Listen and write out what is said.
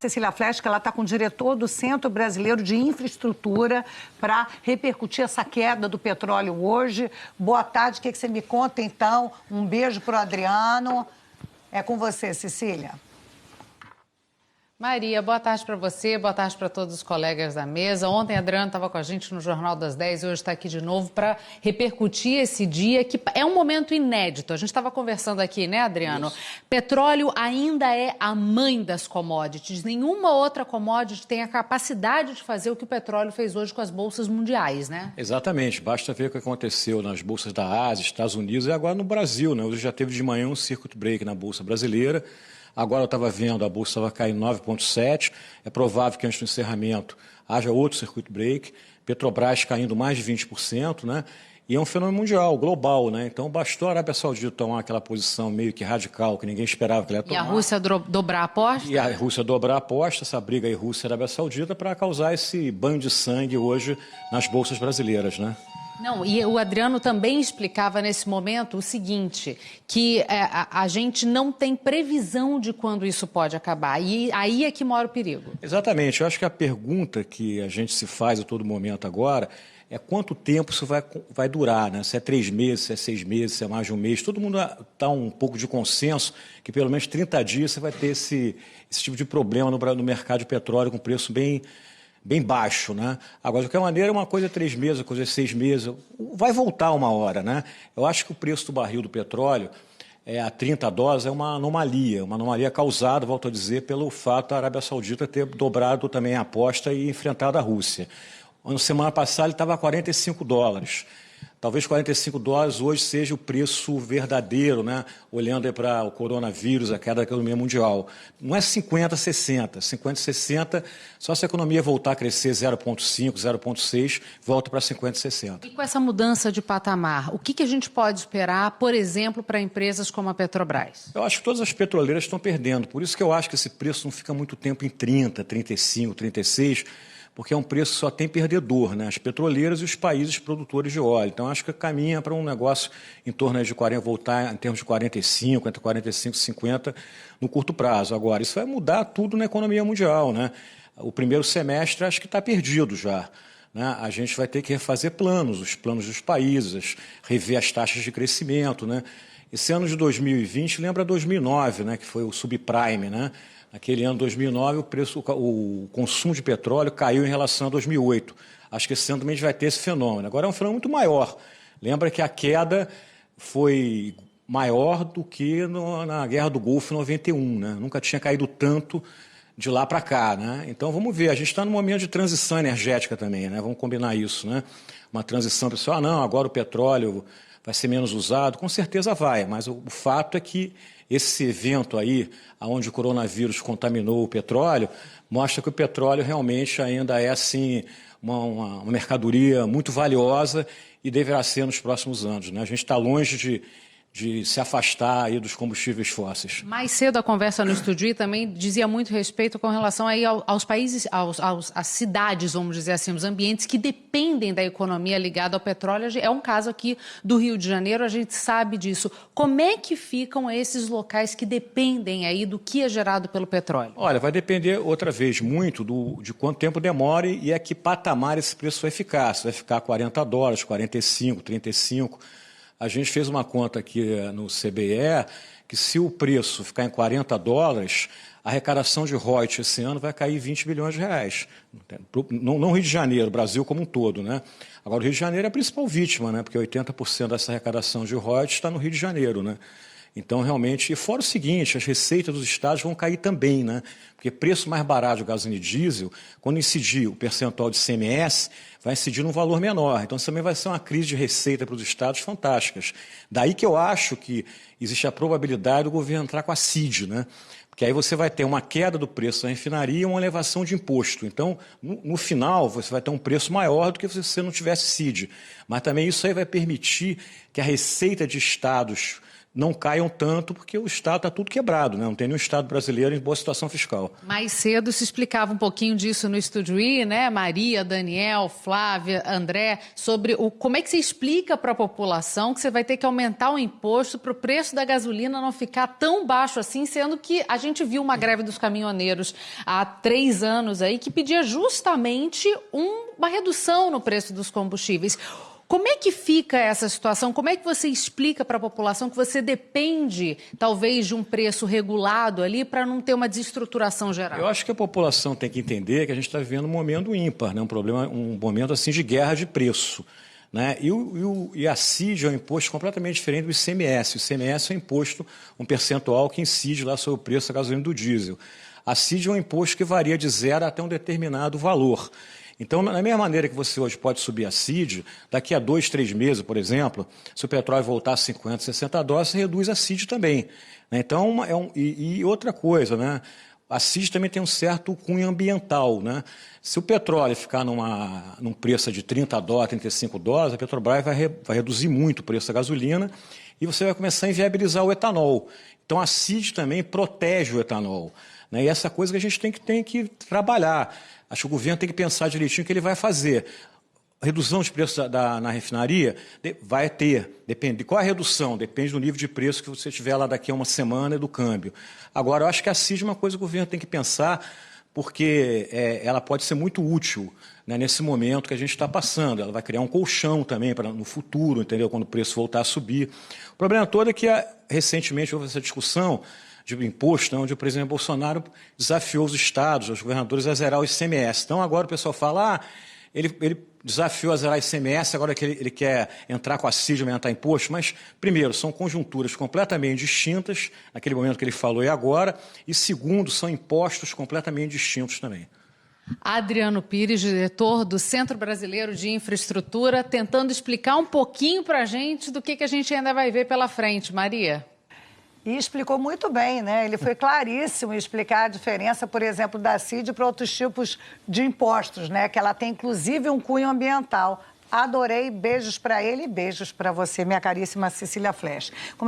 Cecília Flesch, que ela está com o diretor do Centro Brasileiro de Infraestrutura para repercutir essa queda do petróleo hoje. Boa tarde, o que você me conta, então? Um beijo para o Adriano. É com você, Cecília. Maria, boa tarde para você, boa tarde para todos os colegas da mesa. Ontem a Adriano estava com a gente no Jornal das 10 e hoje está aqui de novo para repercutir esse dia, que é um momento inédito. A gente estava conversando aqui, né, Adriano? Isso. Petróleo ainda é a mãe das commodities. Nenhuma outra commodity tem a capacidade de fazer o que o petróleo fez hoje com as bolsas mundiais, né? Exatamente. Basta ver o que aconteceu nas bolsas da Ásia, Estados Unidos e agora no Brasil, né? Hoje já teve de manhã um circuit break na Bolsa Brasileira. Agora eu estava vendo, a bolsa estava caindo 9,7%. É provável que antes do encerramento haja outro circuit break. Petrobras caindo mais de 20%, né? E é um fenômeno mundial, global, né? Então bastou a Arábia Saudita tomar aquela posição meio que radical, que ninguém esperava que ela ia tomar. E a Rússia dobrar a aposta? E a Rússia dobrar a aposta, essa briga aí Rússia e Arábia Saudita, para causar esse banho de sangue hoje nas bolsas brasileiras, né? Não, e o Adriano também explicava nesse momento o seguinte, que a gente não tem previsão de quando isso pode acabar, e aí é que mora o perigo. Exatamente, eu acho que a pergunta que a gente se faz a todo momento agora é quanto tempo isso vai durar, né? Se é 3 meses, se é 6 meses, se é mais de um mês. Todo mundo está um pouco de consenso que pelo menos 30 dias você vai ter esse tipo de problema no mercado de petróleo com preço bem baixo, né? Agora, de qualquer maneira, uma coisa é 3 meses, uma coisa é 6 meses, vai voltar uma hora, né? Eu acho que o preço do barril do petróleo a $30 é uma anomalia causada, volto a dizer, pelo fato da Arábia Saudita ter dobrado também a aposta e enfrentado a Rússia. Na semana passada ele estava a $45. Talvez $45 hoje seja o preço verdadeiro, né? Olhando para o coronavírus, a queda da economia mundial. Não é 50, 60. 50, 60, só se a economia voltar a crescer 0,5, 0,6, volta para 50, 60. E com essa mudança de patamar, o que a gente pode esperar, por exemplo, para empresas como a Petrobras? Eu acho que todas as petroleiras estão perdendo. Por isso que eu acho que esse preço não fica muito tempo em 30, 35, 36, porque é um preço que só tem perdedor, né? As petroleiras e os países produtores de óleo. Então, acho que caminha para um negócio em torno de 40, voltar em termos de 45, entre 45 e 50 no curto prazo. Agora, isso vai mudar tudo na economia mundial, né? O primeiro semestre acho que está perdido já, né? A gente vai ter que refazer os planos dos países, rever as taxas de crescimento, né? Esse ano de 2020 lembra 2009, né? Que foi o subprime, né? Naquele ano 2009, o consumo de petróleo caiu em relação a 2008. Acho que esse ano também a gente vai ter esse fenômeno. Agora é um fenômeno muito maior. Lembra que a queda foi maior do que na Guerra do Golfo em 91, né? Nunca tinha caído tanto de lá para cá, né? Então vamos ver. A gente está num momento de transição energética também, né? Vamos combinar isso, né? Uma transição pessoal, não, agora o petróleo vai ser menos usado. Com certeza vai, mas o fato é que esse evento aí, onde o coronavírus contaminou o petróleo, mostra que o petróleo realmente ainda é, assim, uma mercadoria muito valiosa e deverá ser nos próximos anos, né? A gente está longe de se afastar aí dos combustíveis fósseis. Mais cedo a conversa no estúdio também dizia muito respeito com relação aí aos países, às cidades, vamos dizer assim, os ambientes que dependem da economia ligada ao petróleo. É um caso aqui do Rio de Janeiro, a gente sabe disso. Como é que ficam esses locais que dependem aí do que é gerado pelo petróleo? Olha, vai depender outra vez muito de quanto tempo demore e a que patamar esse preço vai ficar. Se vai ficar $40, 45, 35... A gente fez uma conta aqui no CBE que se o preço ficar em $40, a arrecadação de royalties esse ano vai cair 20 bilhões de reais. Não Rio de Janeiro, Brasil como um todo, né? Agora, o Rio de Janeiro é a principal vítima, né? Porque 80% dessa arrecadação de royalties está no Rio de Janeiro, né? Então, realmente, e fora o seguinte, as receitas dos estados vão cair também, né? Porque preço mais barato de gasolina e diesel, quando incidir o percentual de ICMS, vai incidir num valor menor. Então, isso também vai ser uma crise de receita para os estados fantásticas. Daí que eu acho que existe a probabilidade do governo entrar com a CID, né? Porque aí você vai ter uma queda do preço da refinaria e uma elevação de imposto. Então, no final, você vai ter um preço maior do que se você não tivesse CID. Mas também isso aí vai permitir que a receita de estados não caiam tanto, porque o Estado está tudo quebrado, né? Não tem nenhum Estado brasileiro em boa situação fiscal. Mais cedo se explicava um pouquinho disso no Estúdio I, né? Maria, Daniel, Flávia, André, sobre como é que você explica para a população que você vai ter que aumentar o imposto para o preço da gasolina não ficar tão baixo assim, sendo que a gente viu uma greve dos caminhoneiros há 3 anos aí que pedia justamente uma redução no preço dos combustíveis. Como é que fica essa situação? Como é que você explica para a população que você depende, talvez, de um preço regulado ali para não ter uma desestruturação geral? Eu acho que a população tem que entender que a gente está vivendo um momento ímpar, né? Um momento assim de guerra de preço. Né? E a CID é um imposto completamente diferente do ICMS. O ICMS é um imposto, um percentual que incide lá sobre o preço da gasolina e do diesel. A CID é um imposto que varia de 0 até um determinado valor. Então, da mesma maneira que você hoje pode subir a CID, daqui a 2, 3 meses, por exemplo, se o petróleo voltar a 50, 60 dólares, você reduz a CID também. Né? Então, e outra coisa, né? A CID também tem um certo cunho ambiental. Né? Se o petróleo ficar num preço de 30 dólares, 35 dólares, a Petrobras vai reduzir muito o preço da gasolina e você vai começar a inviabilizar o etanol. Então, a CID também protege o etanol. Né? E essa coisa que a gente tem que trabalhar. Acho que o governo tem que pensar direitinho o que ele vai fazer. A redução de preço na refinaria vai ter. Depende. Qual é a redução? Depende do nível de preço que você tiver lá daqui a uma semana e do câmbio. Agora, eu acho que a CID é uma coisa que o governo tem que pensar, porque ela pode ser muito útil, né, nesse momento que a gente está passando. Ela vai criar um colchão também no futuro, entendeu? Quando o preço voltar a subir. O problema todo é que recentemente houve essa discussão de imposto, onde o presidente Bolsonaro desafiou os estados, os governadores a zerar o ICMS. Então, agora o pessoal fala, ele desafiou a zerar o ICMS, agora que ele quer entrar com a CID e aumentar imposto. Mas, primeiro, são conjunturas completamente distintas, naquele momento que ele falou e agora, e segundo, são impostos completamente distintos também. Adriano Pires, diretor do Centro Brasileiro de Infraestrutura, tentando explicar um pouquinho para a gente do que a gente ainda vai ver pela frente. Maria? E explicou muito bem, né? Ele foi claríssimo em explicar a diferença, por exemplo, da CID para outros tipos de impostos, né? Que ela tem, inclusive, um cunho ambiental. Adorei, beijos para ele e beijos para você, minha caríssima Cecília Flesch.